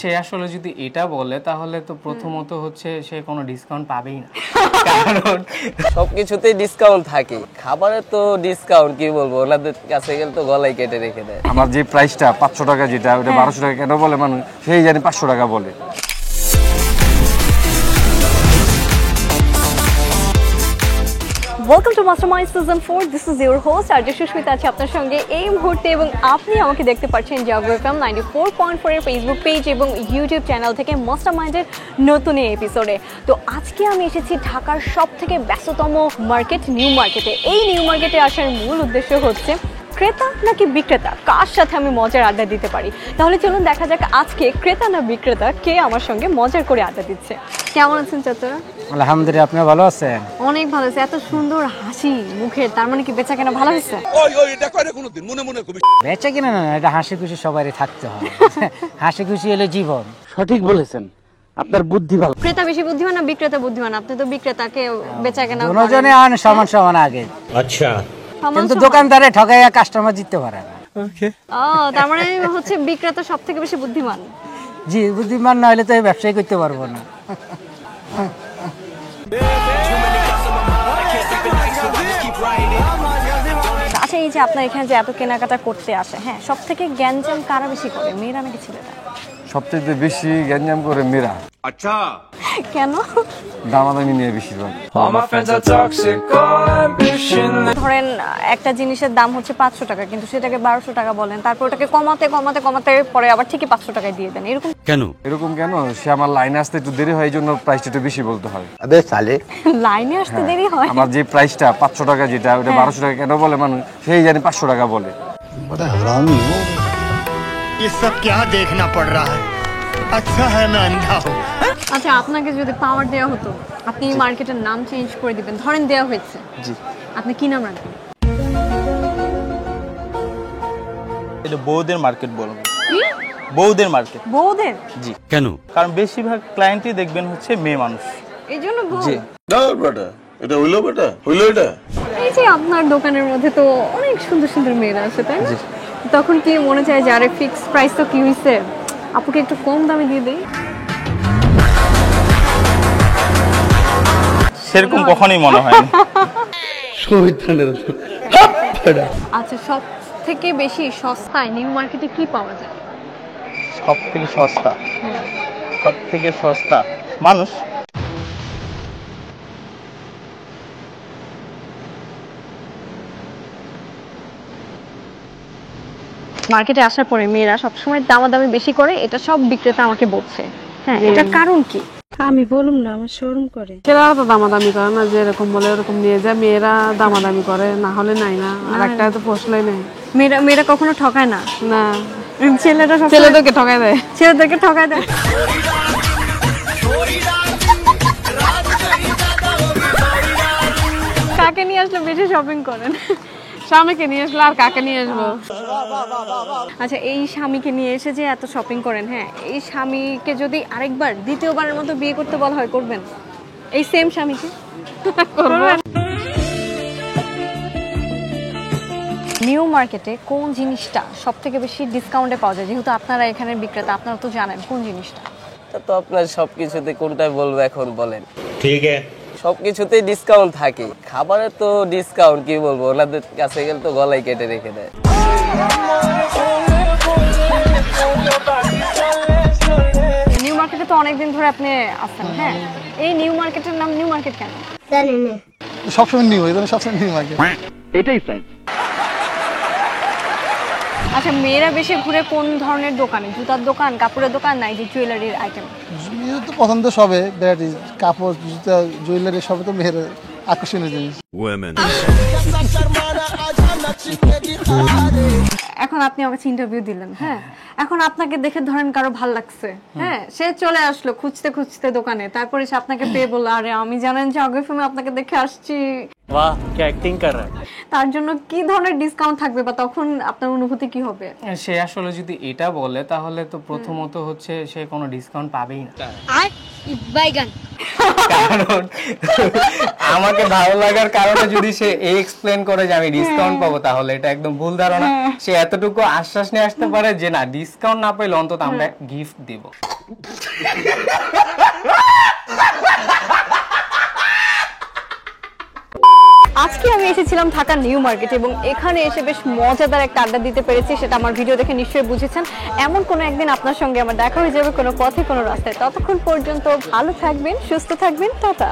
সে আসলে যদি এটা বলে তাহলে তো প্রথমত হচ্ছে সে কোনো ডিসকাউন্ট পাবেই না, কারণ সবকিছুতেই ডিসকাউন্ট থাকে, খাবারে তো ডিসকাউন্ট কি বলবো, ওনাদের কাছে গেলে তো গলায় কেটে রেখে দেয়। আমার যে প্রাইসটা 500 টাকা, যেটা ওটা 1200 টাকা কেন বলে মানুষ, সেই জানি 500 টাকা বলে। Welcome to mastermind season 4। This is your host RJ Susmita আছে আপনার সঙ্গে এই মুহূর্তে, এবং আপনি আমাকে দেখতে পাচ্ছেন জাগো এফএম 94.4 এর ফেসবুক পেজ এবং ইউটিউব চ্যানেল থেকে মাস্টারমাইন্ডের নতুন এই এপিসোডে। তো আজকে আমি এসেছি ঢাকার সবথেকে ব্যস্ততম মার্কেট, নিউ মার্কেটে। এই নিউ মার্কেটে আসার মূল উদ্দেশ্য হচ্ছে ক্রেতা নাকি বিক্রেতা, কার সাথে আমি মজার আড্ডা দিতে পারি। তাহলে চলুন দেখা যাক আজকে ক্রেতা না বিক্রেতা কে আমার সঙ্গে মজার করে আড্ডা দিচ্ছে। কেমন আছেন চাচারা? আলহামদুলিল্লাহ, আপনি ভালো আছেন? অনেক ভালো আছে। এত সুন্দর হাসি মুখের, তার মানে কি বেচা কেনা ভালো হয়েছে? বেচা কিনা না, এটা হাসি খুশি সবারই থাকতে হয়। হাসি খুশি হলে জীবন। সঠিক বলেছেন, আপনার বুদ্ধি ভালো। ক্রেতা বেশি বুদ্ধিমান না বিক্রেতা বুদ্ধিমান? আপনি তো বিক্রেতাকে বেচা কেনা দুজনে সমান সমান আগে, আচ্ছা, কিন্তু দোকানদারে ঠকাইয়া কাস্টমার জিততে পারে না। ও, তার মানে হচ্ছে বিক্রেতা সবথেকে বেশি বুদ্ধিমান। জি, বুদ্ধিমান না হলে তো এই ব্যবসায় করতে পারবো না। আচ্ছা, এই যে আপনার এখানে যে এত কেনাকাটা করতে আসে, হ্যাঁ, সব থেকে গ্যাঞ্জাম কারা বেশি করে, মেয়েরা নাকি ছেলেরা? সবচেয়ে বেশি গ্যাঞ্জাম করে মেয়েরা। আচ্ছা, কেন? দামাদামি নিয়ে বেশিরভাগ। ধরেন একটা জিনিসের দাম হচ্ছে 500 টাকা, কিন্তু সেটাকে 1200 টাকা বলেন, তারপর ওটাকে কমাতে কমাতে কমাতে পরে আবার ঠিকই 500 টাকায় দিয়ে দেন, এরকম কেন? এরকম কেন? সে আমার লাইনে আসতে একটু দেরি হয়, এই জন্য প্রাইসটা একটু বেশি বলতে হয়। লাইনে আসতে দেরি হয়? আমার যে প্রাইসটা 500 টাকা, যেটা ওটা 1200 টাকা কেন বলে মানুষ, সেই জানি 500 টাকা বলে। ये सब क्या देखना पड़ रहा है? अच्छा है मैं अंधा हूँ। আচ্ছা, আপনাকে যদি পাওয়ার দেওয়া হতো, আপনি এই মার্কেটের নাম চেঞ্জ করে দিবেন, ধরেন দেওয়া হয়েছে, জি, আপনি কি নাম রাখবেন? এটা বউদের মার্কেট বলবো। কি? বউদের মার্কেট। বউদের? জি। কেন? কারণ বেশিরভাগ ক্লায়েন্টই দেখবেন হচ্ছে মেয়ে মানুষ। এই জন্য বউ? জি। এই যে আপনার দোকানের মধ্যে তো অনেক সুন্দর সুন্দর মেয়েরা আছে, তাই না? তখন কি মনে চায় যে আরে ফিক্স প্রাইস তো কি হইছে, আপুকে একটু কম দামে দিয়ে দেই? সেরকম কখনোই মনে হয় না। আচ্ছা, সব থেকে বেশি সস্তায় নিউ মার্কেটে কি পাওয়া যায়? সব থেকে সস্তা, সব থেকে সস্তা মানুষ। মার্কেটে আসার পরে মেয়েরা সবসময় দামাদামি বেশি করে, এটা সব বিক্রেতা আমাকে বলছে। হ্যাঁ, এটার কারণ কি? আমি বলুম না, আমার শরম করে। ছেলেরা তো দামাদামি করে না, যে এরকম বলে এরকম নিয়ে যায়, মেয়েরা দামাদামি করে, না হলে নাই না, আর একটা তো পোষলাই নাই। মেয়েরা কখনো ঠকায় না? না, ছেলেরা ছেলেদেরকে ঠকাই দেয়। ছেলেদেরকে ঠকায় দেয়। কাকে নিয়ে আসলে বেশি শপিং করেন? স্বামীকে নিয়ে আসলে আর কাকে নিয়ে আসবো? আচ্ছা, এই স্বামীকে নিয়ে এসে যে এত শপিং করেন, হ্যাঁ, এই স্বামীকে যদি আরেকবার দ্বিতীয়বারের মতো বিয়ে করতে বলা হয়, করবেন? এই সেম স্বামীকে করবেন? নিউ মার্কেটে কোন জিনিসটা সব থেকে বেশি ডিসকাউন্টে পাওয়া যায়? যেহেতু আপনারা এখানে বিক্রেতা, আপনারা তো জানেন কোন জিনিসটা। তো আপনার সবকিছুতে কোনটাই বলবো এখন বলেন? ठीक है, সবকিছুতেই ডিসকাউন্ট থাকে, খাবারে তো ডিসকাউন্ট কি বলবো, ওনাদের কাছে গেলে তো গলায় কেটে রেখে দেয়। নিউ মার্কেটে তো অনেকদিন ধরে আপনি আছেন, হ্যাঁ, এই নিউ মার্কেটের নাম নিউ মার্কেট কেন? সবসময় নিউ, এটা সবসময় নিউ মার্কেট, এটাই ফ্রেন্ড। আচ্ছা, মেয়েরা বেশি ঘুরে কোন ধরনের দোকানে? জুতার দোকান, কাপড়ের দোকান, নাই যে জুয়েলারির আইটেম? মেয়েদের তো পছন্দ সবে ভ্যারাইটিস, কাপড়, জুতা, জুয়েলারি, সবে তো মেয়েদের আকর্ষণীয় জিনিস। এখন আপনি আমাকে ইন্টারভিউ দিলেন, হ্যাঁ, এখন আপনাকে দেখে ধরেন কারো ভাল লাগছে, হ্যাঁ, সে চলে আসলো খুঁজতে খুঁজতে দোকানে, তারপরে সে আপনাকে পেয়ে বললো, আরে আমি জানেন যে আগে ফোনে আপনাকে দেখে আসছি, वाह क्या एक्टिंग कर रहा है তার জন্য কি ধরনের ডিসকাউন্ট থাকবে বা তখন আপনার অনুভূতি কি হবে? সে আসলে যদি এটা বলে তাহলে তো প্রথমত হচ্ছে সে কোনো ডিসকাউন্ট পাবেই না, কারণ আমাকে ভালো লাগার কারণে যদি সে এক্সপ্লেন করে যে আমি ডিসকাউন্ট পাবো তাহলে এটা একদম ভুল ধারণা। সে এতটুকু আশ্বাস নিয়ে আসতে পারে যে না ডিসকাউন্ট না পেলে অন্তত আমরা গিফট দিব। আজকে আমি এসেছিলাম ঢাকা নিউ মার্কেট এবং এখানে এসে বেশ মজাদার একটা আড্ডা দিতে পেরেছি, সেটা আমার ভিডিও দেখে নিশ্চয়ই বুঝেছেন। এমন কোনো একদিন আপনার সঙ্গে আমার দেখা হয়ে যাবে কোনো পথে কোনো রাস্তায়। ততক্ষণ পর্যন্ত ভালো থাকবেন, সুস্থ থাকবেন, টাটা।